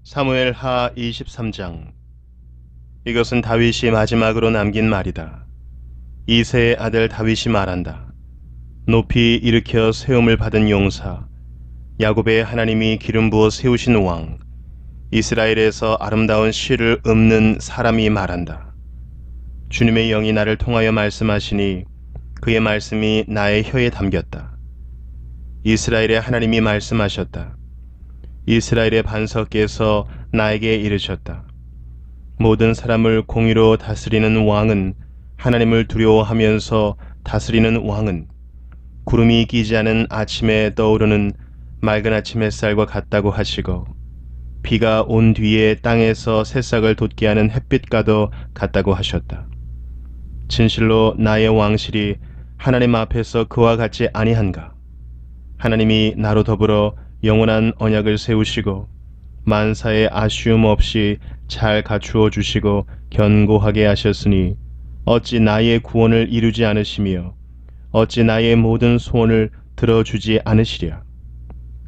사무엘하 23장. 이것은 다윗이 마지막으로 남긴 말이다. 이새의 아들 다윗이 말한다. 높이 일으켜 세움을 받은 용사, 야곱의 하나님이 기름 부어 세우신 왕, 이스라엘에서 아름다운 시를 읊는 사람이 말한다. 주님의 영이 나를 통하여 말씀하시니 그의 말씀이 나의 혀에 담겼다. 이스라엘의 하나님이 말씀하셨다. 이스라엘의 반석께서 나에게 이르셨다. 모든 사람을 공의로 다스리는 왕은, 하나님을 두려워하면서 다스리는 왕은 구름이 끼지 않은 아침에 떠오르는 맑은 아침 햇살과 같다고 하시고, 비가 온 뒤에 땅에서 새싹을 돋게 하는 햇빛과도 같다고 하셨다. 진실로 나의 왕실이 하나님 앞에서 그와 같지 아니한가? 하나님이 나로 더불어 영원한 언약을 세우시고 만사의 아쉬움 없이 잘 갖추어 주시고 견고하게 하셨으니 어찌 나의 구원을 이루지 않으시며 어찌 나의 모든 소원을 들어주지 않으시랴.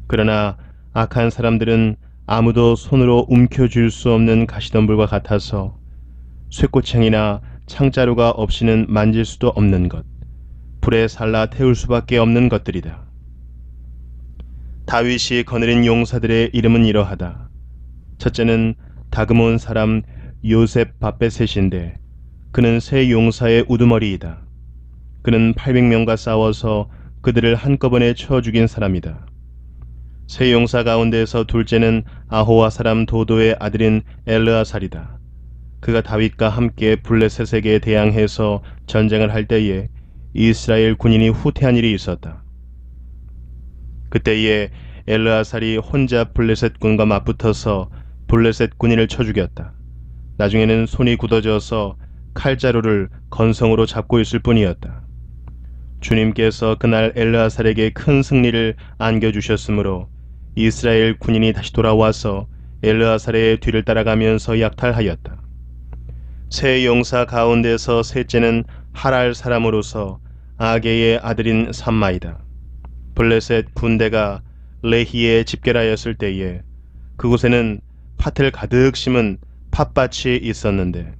그러나 악한 사람들은 아무도 손으로 움켜쥘 수 없는 가시덤불과 같아서 쇠꼬챙이나 창자루가 없이는 만질 수도 없는 것, 불에 살라 태울 수밖에 없는 것들이다. 다윗이 거느린 용사들의 이름은 이러하다. 첫째는 다그몬 사람 요셉 밧베셋인데 그는 세 용사의 우두머리이다. 그는 800명과 싸워서 그들을 한꺼번에 쳐 죽인 사람이다. 세 용사 가운데서 둘째는 아호와 사람 도도의 아들인 엘르아살이다. 그가 다윗과 함께 블레셋에게 대항해서 전쟁을 할 때에 이스라엘 군인이 후퇴한 일이 있었다. 그때에 엘르아살이 혼자 블레셋 군과 맞붙어서 블레셋 군인을 쳐 죽였다. 나중에는 손이 굳어져서 칼자루를 건성으로 잡고 있을 뿐이었다. 주님께서 그날 엘르아살에게 큰 승리를 안겨주셨으므로 이스라엘 군인이 다시 돌아와서 엘르아살의 뒤를 따라가면서 약탈하였다. 세 용사 가운데서 셋째는 하랄 사람으로서 아게의 아들인 삼마이다. 블레셋 군대가 레히에 집결하였을 때에 그곳에는 팥을 가득 심은 팥밭이 있었는데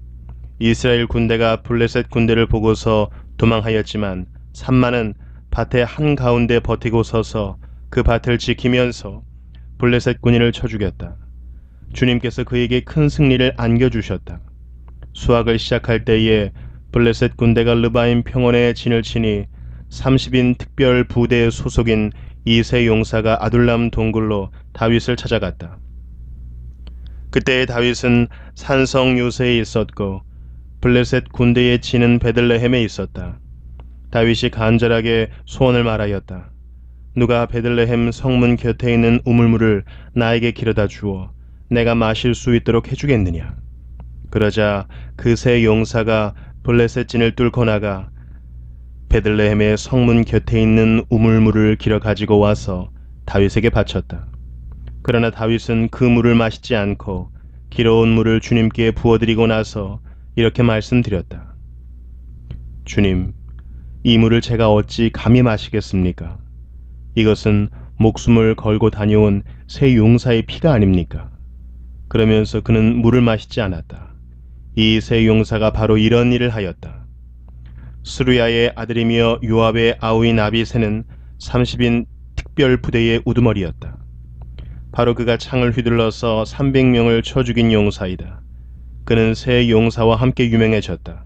이스라엘 군대가 블레셋 군대를 보고서 도망하였지만 삼마는 밭의 한가운데 버티고 서서 그 밭을 지키면서 블레셋 군인을 쳐 죽였다. 주님께서 그에게 큰 승리를 안겨주셨다. 수확을 시작할 때에 블레셋 군대가 르바임 평원에 진을 치니 30인 특별 부대 소속인 이세 용사가 아둘람 동굴로 다윗을 찾아갔다. 그때 다윗은 산성 요새에 있었고 블레셋 군대의 진은 베들레헴에 있었다. 다윗이 간절하게 소원을 말하였다. 누가 베들레헴 성문 곁에 있는 우물물을 나에게 길어다 주어 내가 마실 수 있도록 해주겠느냐. 그러자 그 세 용사가 블레셋 진을 뚫고 나가 베들레헴의 성문 곁에 있는 우물물을 길어 가지고 와서 다윗에게 바쳤다. 그러나 다윗은 그 물을 마시지 않고 길어온 물을 주님께 부어드리고 나서 이렇게 말씀드렸다. 주님, 이 물을 제가 어찌 감히 마시겠습니까? 이것은 목숨을 걸고 다녀온 세 용사의 피가 아닙니까? 그러면서 그는 물을 마시지 않았다. 이 세 용사가 바로 이런 일을 하였다. 스루야의 아들이며 요압의 아우인 아비새는 30인 특별 부대의 우두머리였다. 바로 그가 창을 휘둘러서 300명을 쳐 죽인 용사이다. 그는 세 용사와 함께 유명해졌다.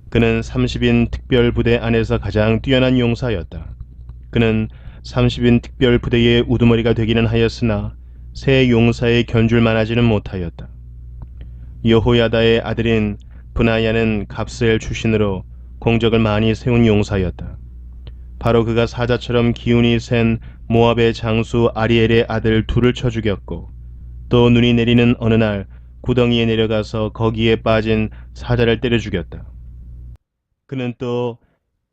그는 30인 특별 부대 안에서 가장 뛰어난 용사였다. 그는 30인 특별 부대의 우두머리가 되기는 하였으나 세 용사의 견줄 만하지는 못하였다. 여호야다의 아들인 브나야는 갑스엘 출신으로 공적을 많이 세운 용사였다. 바로 그가 사자처럼 기운이 센 모압의 장수 아리엘의 아들 둘을 쳐 죽였고 또 눈이 내리는 어느 날 구덩이에 내려가서 거기에 빠진 사자를 때려 죽였다. 그는 또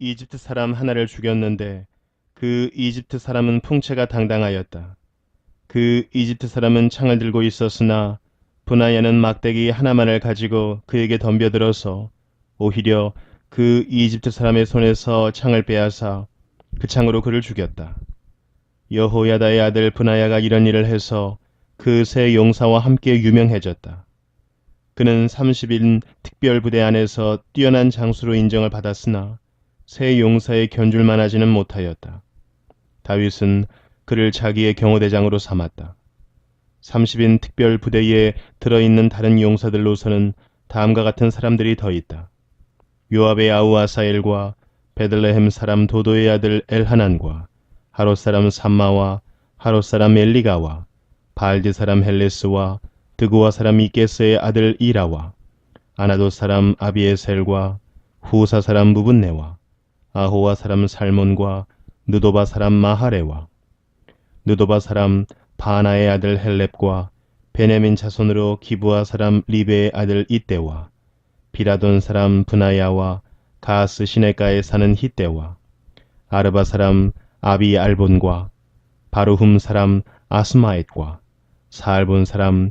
이집트 사람 하나를 죽였는데 그 이집트 사람은 풍채가 당당하였다. 그 이집트 사람은 창을 들고 있었으나 브나야는 막대기 하나만을 가지고 그에게 덤벼들어서 오히려 그 이집트 사람의 손에서 창을 빼앗아 그 창으로 그를 죽였다. 여호야다의 아들 브나야가 이런 일을 해서 그 새 용사와 함께 유명해졌다. 그는 30인 특별부대 안에서 뛰어난 장수로 인정을 받았으나 새 용사에 견줄만 하지는 못하였다. 다윗은 그를 자기의 경호대장으로 삼았다. 30인 특별부대에 들어있는 다른 용사들로서는 다음과 같은 사람들이 더 있다. 요압의 아우 아사엘과 베들레헴 사람 도도의 아들 엘하난과 하롯 사람 삼마와 하롯 사람 엘리가와 바알디 사람 헬레스와 드구와 사람 이게스의 아들 이라와 아나도 사람 아비에셀과 후사 사람 무분네와 아호와 사람 살몬과 느도바 사람 마하레와 느도바 사람 바나의 아들 헬렙과 베냐민 자손으로 기브아 사람 리베의 아들 이때와 비라돈 사람 브나야와 가스 시내가에 사는 히때와 아르바 사람 아비 알본과 바루흠 사람 아스마엣과 사알본 사람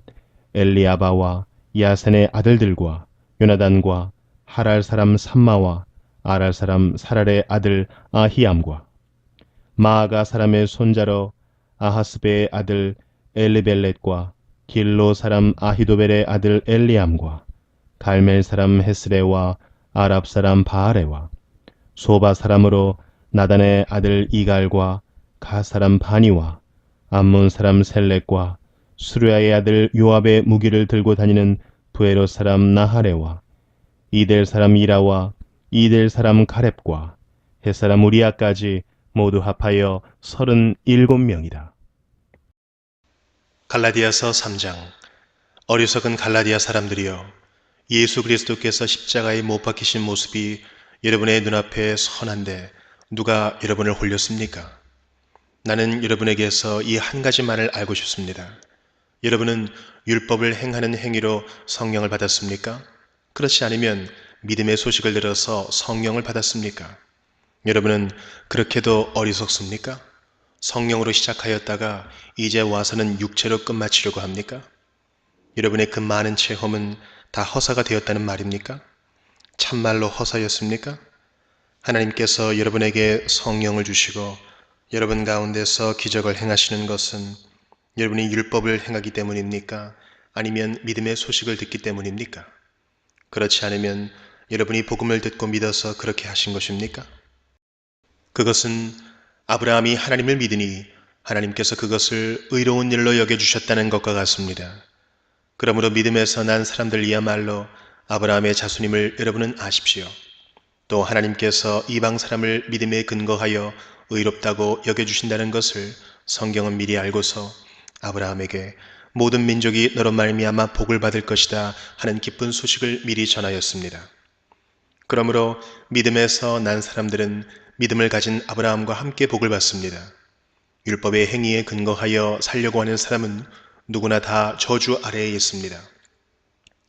엘리아바와 야센의 아들들과 요나단과 하랄 사람 삼마와 아랄 사람 사랄의 아들 아히암과 마아가 사람의 손자로 아하스베의 아들 엘리벨렛과 길로 사람 아히도벨의 아들 엘리암과 갈멜 사람 헤스레와 아랍 사람 바아레와 소바 사람으로 나단의 아들 이갈과 가 사람 바니와 암몬 사람 셀렉과 수르야의 아들 요압의 무기를 들고 다니는 부에롯 사람 나하레와 이델 사람 이라와 이델 사람 가렙과 헷 사람 우리아까지 모두 합하여 37명이다. 갈라디아서 3장. 어리석은 갈라디아 사람들이여, 예수 그리스도께서 십자가에 못 박히신 모습이 여러분의 눈앞에 선한데 누가 여러분을 홀렸습니까? 나는 여러분에게서 이 한 가지만을 알고 싶습니다. 여러분은 율법을 행하는 행위로 성령을 받았습니까? 그렇지 않으면 믿음의 소식을 들어서 성령을 받았습니까? 여러분은 그렇게도 어리석습니까? 성령으로 시작하였다가 이제 와서는 육체로 끝마치려고 합니까? 여러분의 그 많은 체험은 다 허사가 되었다는 말입니까? 참말로 허사였습니까? 하나님께서 여러분에게 성령을 주시고 여러분 가운데서 기적을 행하시는 것은 여러분이 율법을 행하기 때문입니까? 아니면 믿음의 소식을 듣기 때문입니까? 그렇지 않으면 여러분이 복음을 듣고 믿어서 그렇게 하신 것입니까? 그것은 아브라함이 하나님을 믿으니 하나님께서 그것을 의로운 일로 여겨주셨다는 것과 같습니다. 그러므로 믿음에서 난 사람들이야말로 아브라함의 자손임을 여러분은 아십시오. 또 하나님께서 이방 사람을 믿음에 근거하여 의롭다고 여겨주신다는 것을 성경은 미리 알고서 아브라함에게 모든 민족이 너로 말미암아 복을 받을 것이다 하는 기쁜 소식을 미리 전하였습니다. 그러므로 믿음에서 난 사람들은 믿음을 가진 아브라함과 함께 복을 받습니다. 율법의 행위에 근거하여 살려고 하는 사람은 누구나 다 저주 아래에 있습니다.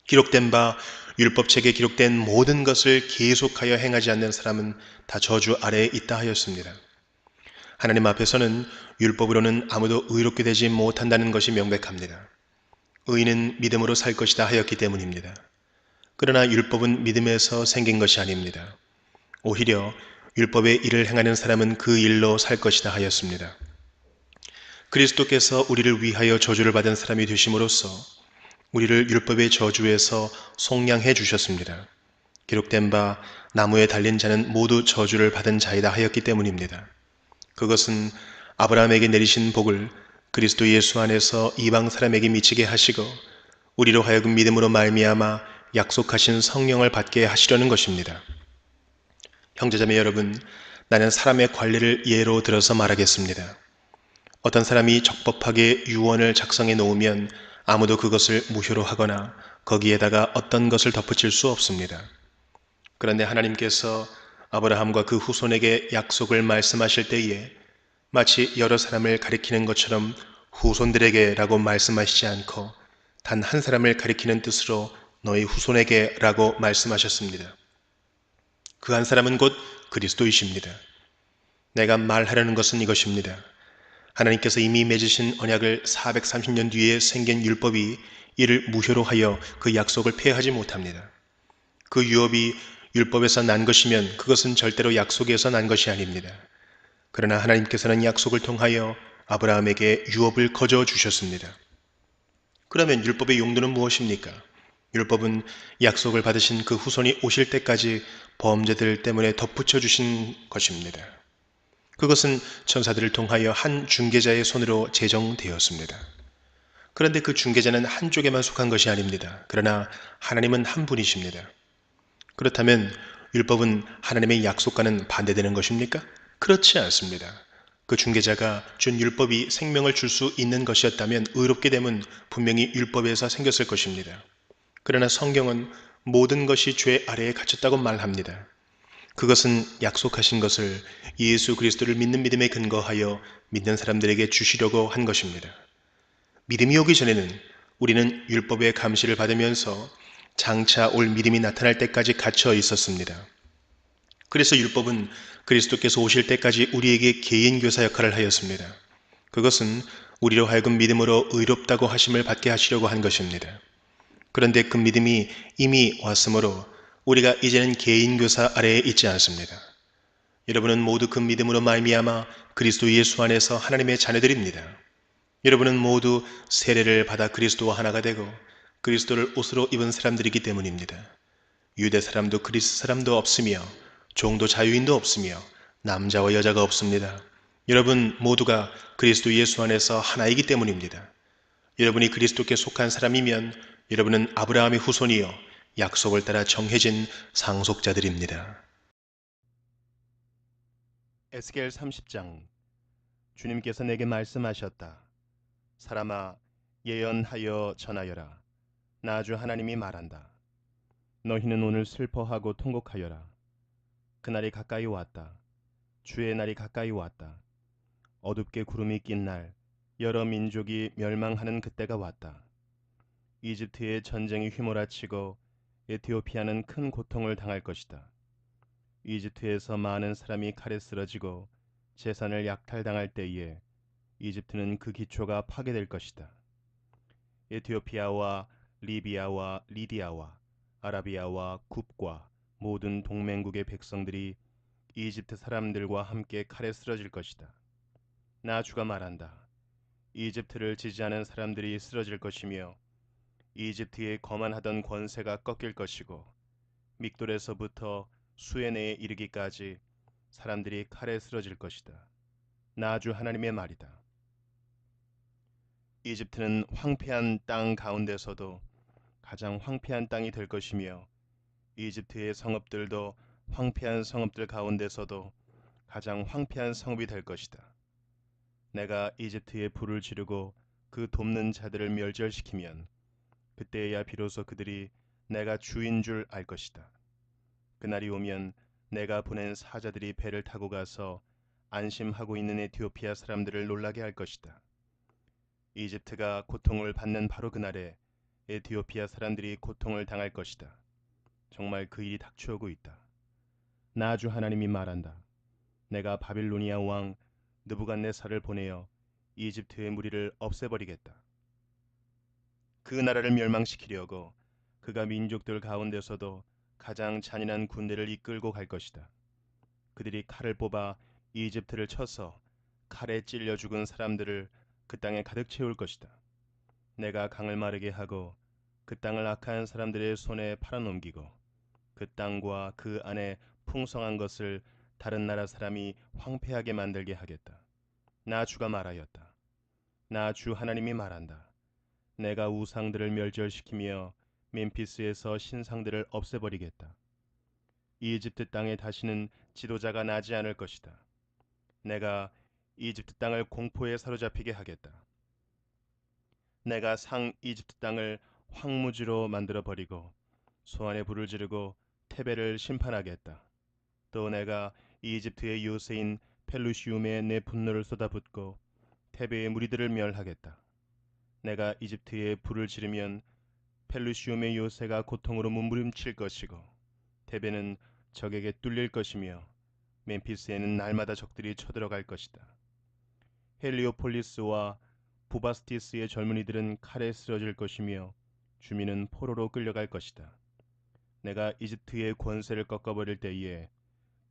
기록된 바 율법책에 기록된 모든 것을 계속하여 행하지 않는 사람은 다 저주 아래에 있다 하였습니다. 하나님 앞에서는 율법으로는 아무도 의롭게 되지 못한다는 것이 명백합니다. 의인은 믿음으로 살 것이다 하였기 때문입니다. 그러나 율법은 믿음에서 생긴 것이 아닙니다. 오히려 율법의 일을 행하는 사람은 그 일로 살 것이다 하였습니다. 그리스도께서 우리를 위하여 저주를 받은 사람이 되심으로써 우리를 율법의 저주에서 속량해 주셨습니다. 기록된 바 나무에 달린 자는 모두 저주를 받은 자이다 하였기 때문입니다. 그것은 아브라함에게 내리신 복을 그리스도 예수 안에서 이방 사람에게 미치게 하시고 우리로 하여금 믿음으로 말미암아 약속하신 성령을 받게 하시려는 것입니다. 형제자매 여러분, 나는 사람의 관례를 예로 들어서 말하겠습니다. 어떤 사람이 적법하게 유언을 작성해 놓으면 아무도 그것을 무효로 하거나 거기에다가 어떤 것을 덧붙일 수 없습니다. 그런데 하나님께서 아브라함과 그 후손에게 약속을 말씀하실 때에 마치 여러 사람을 가리키는 것처럼 후손들에게 라고 말씀하시지 않고 단 한 사람을 가리키는 뜻으로 너희 후손에게 라고 말씀하셨습니다. 그 한 사람은 곧 그리스도이십니다. 내가 말하려는 것은 이것입니다. 하나님께서 이미 맺으신 언약을 430년 뒤에 생긴 율법이 이를 무효로 하여 그 약속을 폐하지 못합니다. 그 유업이 율법에서 난 것이면 그것은 절대로 약속에서 난 것이 아닙니다. 그러나 하나님께서는 약속을 통하여 아브라함에게 유업을 거저 주셨습니다. 그러면 율법의 용도는 무엇입니까? 율법은 약속을 받으신 그 후손이 오실 때까지 범죄들 때문에 덧붙여 주신 것입니다. 그것은 천사들을 통하여 한 중개자의 손으로 제정되었습니다. 그런데 그 중개자는 한쪽에만 속한 것이 아닙니다. 그러나 하나님은 한 분이십니다. 그렇다면 율법은 하나님의 약속과는 반대되는 것입니까? 그렇지 않습니다. 그 중개자가 준 율법이 생명을 줄 수 있는 것이었다면 의롭게 됨은 분명히 율법에서 생겼을 것입니다. 그러나 성경은 모든 것이 죄 아래에 갇혔다고 말합니다. 그것은 약속하신 것을 예수 그리스도를 믿는 믿음에 근거하여 믿는 사람들에게 주시려고 한 것입니다. 믿음이 오기 전에는 우리는 율법의 감시를 받으면서 장차 올 믿음이 나타날 때까지 갇혀 있었습니다. 그래서 율법은 그리스도께서 오실 때까지 우리에게 개인교사 역할을 하였습니다. 그것은 우리로 하여금 믿음으로 의롭다고 하심을 받게 하시려고 한 것입니다. 그런데 그 믿음이 이미 왔으므로 우리가 이제는 개인교사 아래에 있지 않습니다. 여러분은 모두 그 믿음으로 말미암아 그리스도 예수 안에서 하나님의 자녀들입니다. 여러분은 모두 세례를 받아 그리스도와 하나가 되고 그리스도를 옷으로 입은 사람들이기 때문입니다. 유대 사람도 그리스 사람도 없으며 종도 자유인도 없으며 남자와 여자가 없습니다. 여러분 모두가 그리스도 예수 안에서 하나이기 때문입니다. 여러분이 그리스도께 속한 사람이면 여러분은 아브라함의 후손이요 약속을 따라 정해진 상속자들입니다. 에스겔 30장. 주님께서 내게 말씀하셨다. 사람아, 예언하여 전하여라. 나 주 하나님이 말한다. 너희는 오늘 슬퍼하고 통곡하여라. 그날이 가까이 왔다. 주의 날이 가까이 왔다. 어둡게 구름이 낀 날, 여러 민족이 멸망하는 그때가 왔다. 이집트의 전쟁이 휘몰아치고 에티오피아는 큰 고통을 당할 것이다. 이집트에서 많은 사람이 칼에 쓰러지고 재산을 약탈당할 때에 이집트는 그 기초가 파괴될 것이다. 에티오피아와 리비아와 리디아와 아라비아와 굽과 모든 동맹국의 백성들이 이집트 사람들과 함께 칼에 쓰러질 것이다. 나 주가 말한다. 이집트를 지지하는 사람들이 쓰러질 것이며 이집트의 거만하던 권세가 꺾일 것이고 믹돌에서부터 수에네에 이르기까지 사람들이 칼에 쓰러질 것이다. 나 주 하나님의 말이다. 이집트는 황폐한 땅 가운데서도 가장 황폐한 땅이 될 것이며 이집트의 성읍들도 황폐한 성읍들 가운데서도 가장 황폐한 성읍이 될 것이다. 내가 이집트에 불을 지르고 그 돕는 자들을 멸절시키면 그때야 비로소 그들이 내가 주인 줄 알 것이다. 그날이 오면 내가 보낸 사자들이 배를 타고 가서 안심하고 있는 에티오피아 사람들을 놀라게 할 것이다. 이집트가 고통을 받는 바로 그날에 에티오피아 사람들이 고통을 당할 것이다. 정말 그 일이 닥쳐오고 있다. 나 주 하나님이 말한다. 내가 바빌로니아 왕 느부갓네살을 보내어 이집트의 무리를 없애버리겠다. 그 나라를 멸망시키려고 그가 민족들 가운데서도 가장 잔인한 군대를 이끌고 갈 것이다. 그들이 칼을 뽑아 이집트를 쳐서 칼에 찔려 죽은 사람들을 그 땅에 가득 채울 것이다. 내가 강을 마르게 하고 그 땅을 악한 사람들의 손에 팔아넘기고 그 땅과 그 안에 풍성한 것을 다른 나라 사람이 황폐하게 만들게 하겠다. 나 주가 말하였다. 나 주 하나님이 말한다. 내가 우상들을 멸절시키며 멤피스에서 신상들을 없애버리겠다. 이집트 땅에 다시는 지도자가 나지 않을 것이다. 내가 이집트 땅을 공포에 사로잡히게 하겠다. 내가 상 이집트 땅을 황무지로 만들어 버리고 소환에 불을 지르고 테베를 심판하겠다. 또 내가 이집트의 요새인 펠루시움에 내 분노를 쏟아붓고 테베의 무리들을 멸하겠다. 내가 이집트에 불을 지르면 펠루시움의 요새가 고통으로 몸부림칠 것이고 테베는 적에게 뚫릴 것이며 멤피스에는 날마다 적들이 쳐들어갈 것이다. 헬리오폴리스와 부바스티스의 젊은이들은 칼에 쓰러질 것이며 주민은 포로로 끌려갈 것이다. 내가 이집트의 권세를 꺾어버릴 때에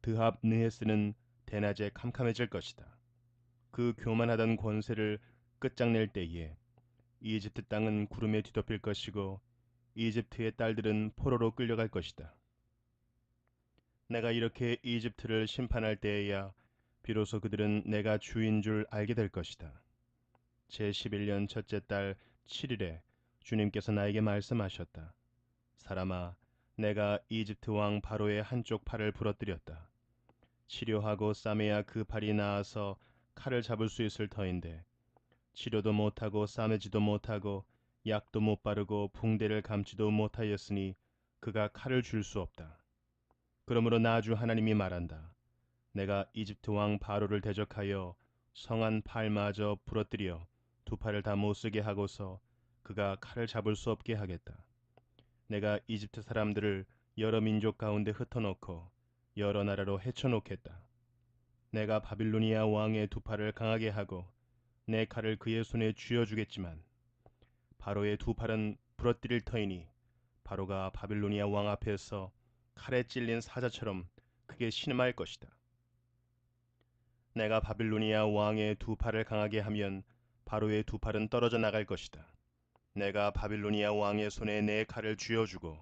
드합 느헤스는 대낮에 캄캄해질 것이다. 그 교만하던 권세를 끝장낼 때에 이집트 땅은 구름에 뒤덮일 것이고 이집트의 딸들은 포로로 끌려갈 것이다. 내가 이렇게 이집트를 심판할 때에야 비로소 그들은 내가 주인 줄 알게 될 것이다. 제11년 첫째 달 7일에 주님께서 나에게 말씀하셨다. 사람아, 내가 이집트 왕 바로의 한쪽 팔을 부러뜨렸다. 치료하고 싸매야 그 팔이 나아서 칼을 잡을 수 있을 터인데 치료도 못하고 싸매지도 못하고 약도 못 바르고 붕대를 감지도 못하였으니 그가 칼을 줄 수 없다. 그러므로 나주 하나님이 말한다. 내가 이집트 왕 바로를 대적하여 성한 팔마저 부러뜨려 두 팔을 다 못쓰게 하고서 그가 칼을 잡을 수 없게 하겠다. 내가 이집트 사람들을 여러 민족 가운데 흩어놓고 여러 나라로 헤쳐놓겠다. 내가 바빌로니아 왕의 두 팔을 강하게 하고 내 칼을 그의 손에 쥐어주겠지만 바로의 두 팔은 부러뜨릴 터이니 바로가 바빌로니아 왕 앞에서 칼에 찔린 사자처럼 크게 신음할 것이다. 내가 바빌로니아 왕의 두 팔을 강하게 하면 바로의 두 팔은 떨어져 나갈 것이다. 내가 바빌로니아 왕의 손에 내 칼을 쥐어주고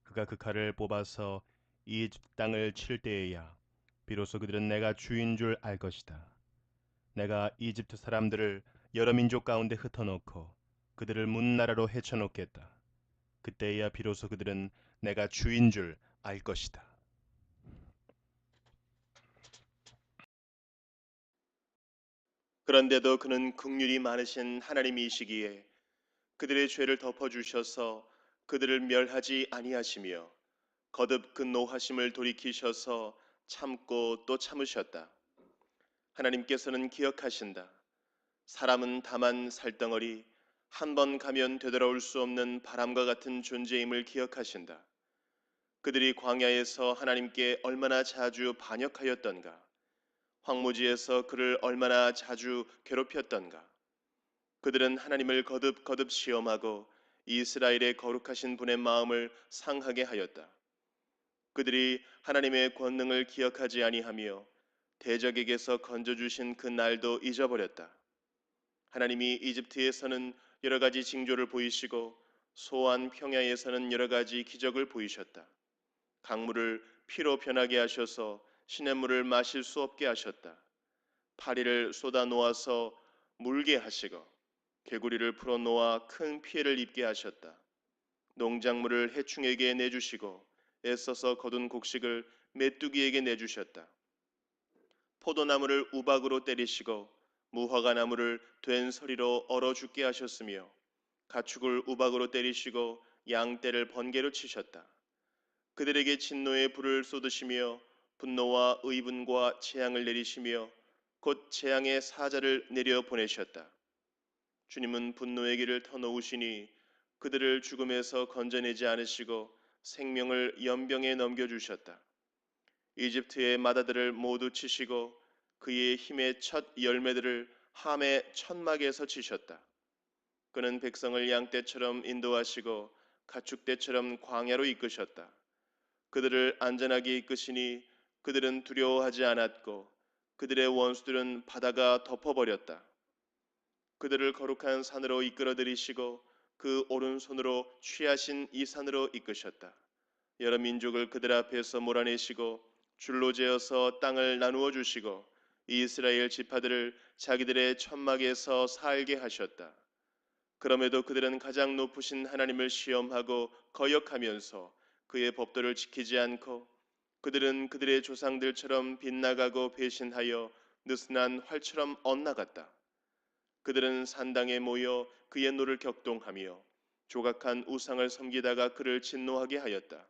그가 그 칼을 뽑아서 이집트 땅을 칠 때에야 비로소 그들은 내가 주인 줄 알 것이다. 내가 이집트 사람들을 여러 민족 가운데 흩어놓고 그들을 문나라로 헤쳐놓겠다. 그때야 비로소 그들은 내가 주인 줄 알 것이다. 그런데도 그는 긍휼이 많으신 하나님이시기에 그들의 죄를 덮어주셔서 그들을 멸하지 아니하시며 거듭 그 노하심을 돌이키셔서 참고 또 참으셨다. 하나님께서는 기억하신다. 사람은 다만 살덩어리, 한 번 가면 되돌아올 수 없는 바람과 같은 존재임을 기억하신다. 그들이 광야에서 하나님께 얼마나 자주 반역하였던가, 황무지에서 그를 얼마나 자주 괴롭혔던가. 그들은 하나님을 거듭 시험하고 이스라엘의 거룩하신 분의 마음을 상하게 하였다. 그들이 하나님의 권능을 기억하지 아니하며 대적에게서 건져주신 그 날도 잊어버렸다. 하나님이 이집트에서는 여러 가지 징조를 보이시고 소안 평야에서는 여러 가지 기적을 보이셨다. 강물을 피로 변하게 하셔서 시냇물을 마실 수 없게 하셨다. 파리를 쏟아 놓아서 물게 하시고 개구리를 풀어 놓아 큰 피해를 입게 하셨다. 농작물을 해충에게 내주시고 애써서 거둔 곡식을 메뚜기에게 내주셨다. 포도나무를 우박으로 때리시고 무화과 나무를 된 서리로 얼어 죽게 하셨으며 가축을 우박으로 때리시고 양떼를 번개로 치셨다. 그들에게 진노의 불을 쏟으시며 분노와 의분과 재앙을 내리시며 곧 재앙의 사자를 내려 보내셨다. 주님은 분노의 길을 터놓으시니 그들을 죽음에서 건져내지 않으시고 생명을 연병에 넘겨주셨다. 이집트의 마다들을 모두 치시고 그의 힘의 첫 열매들을 함의 천막에서 치셨다. 그는 백성을 양떼처럼 인도하시고 가축떼처럼 광야로 이끄셨다. 그들을 안전하게 이끄시니 그들은 두려워하지 않았고 그들의 원수들은 바다가 덮어버렸다. 그들을 거룩한 산으로 이끌어 들이시고 그 오른손으로 취하신 이 산으로 이끄셨다. 여러 민족을 그들 앞에서 몰아내시고 줄로 재어서 땅을 나누어 주시고 이스라엘 지파들을 자기들의 천막에서 살게 하셨다. 그럼에도 그들은 가장 높으신 하나님을 시험하고 거역하면서 그의 법도를 지키지 않고 그들은 그들의 조상들처럼 빗나가고 배신하여 느슨한 활처럼 엇나갔다. 그들은 산당에 모여 그의 노를 격동하며 조각한 우상을 섬기다가 그를 진노하게 하였다.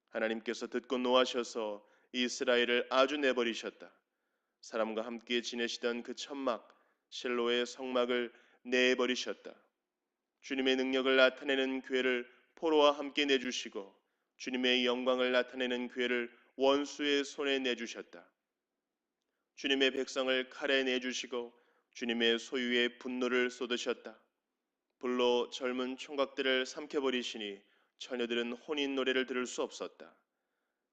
하나님께서 듣고 노하셔서 이스라엘을 아주 내버리셨다. 사람과 함께 지내시던 그 천막 실로의 성막을 내버리셨다. 주님의 능력을 나타내는 괴를 포로와 함께 내주시고 주님의 영광을 나타내는 괴를 원수의 손에 내주셨다. 주님의 백성을 칼에 내주시고 주님의 소유의 분노를 쏟으셨다. 불로 젊은 총각들을 삼켜버리시니 처녀들은 혼인 노래를 들을 수 없었다.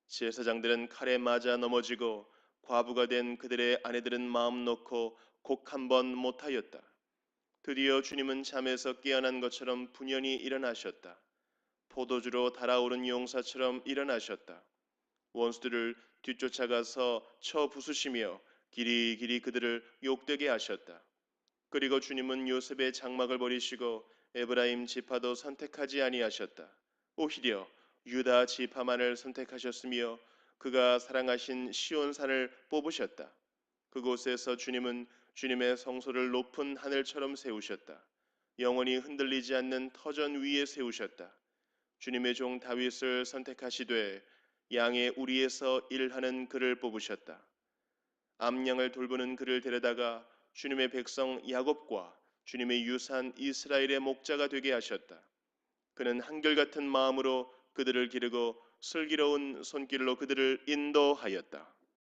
제사장들은 칼에 맞아 넘어지고 과부가 된 그들의 아내들은 마음 놓고 곡 한 번 못하였다. 드디어 주님은 잠에서 깨어난 것처럼 분연히 일어나셨다. 포도주로 달아오른 용사처럼 일어나셨다. 원수들을 뒤쫓아가서 쳐 부수시며 길이길이 그들을 욕되게 하셨다. 그리고 주님은 요셉의 장막을 버리시고 에브라임 지파도 선택하지 아니하셨다. 오히려 유다 지파만을 선택하셨으며 그가 사랑하신 시온산을 뽑으셨다. 그곳에서 주님은 주님의 성소를 높은 하늘처럼 세우셨다. 영원히 흔들리지 않는 터전 위에 세우셨다. 주님의 종 다윗을 선택하시되 양의 우리에서 일하는 그를 뽑으셨다. 암양을 돌보는 그를 데려다가 주님의 백성 야곱과 주님의 유산 이스라엘의 목자가 되게 하셨다. 그는 한결같은 마음으로 그들을 기르고 슬기로운 손길로 그들을 인도하였다.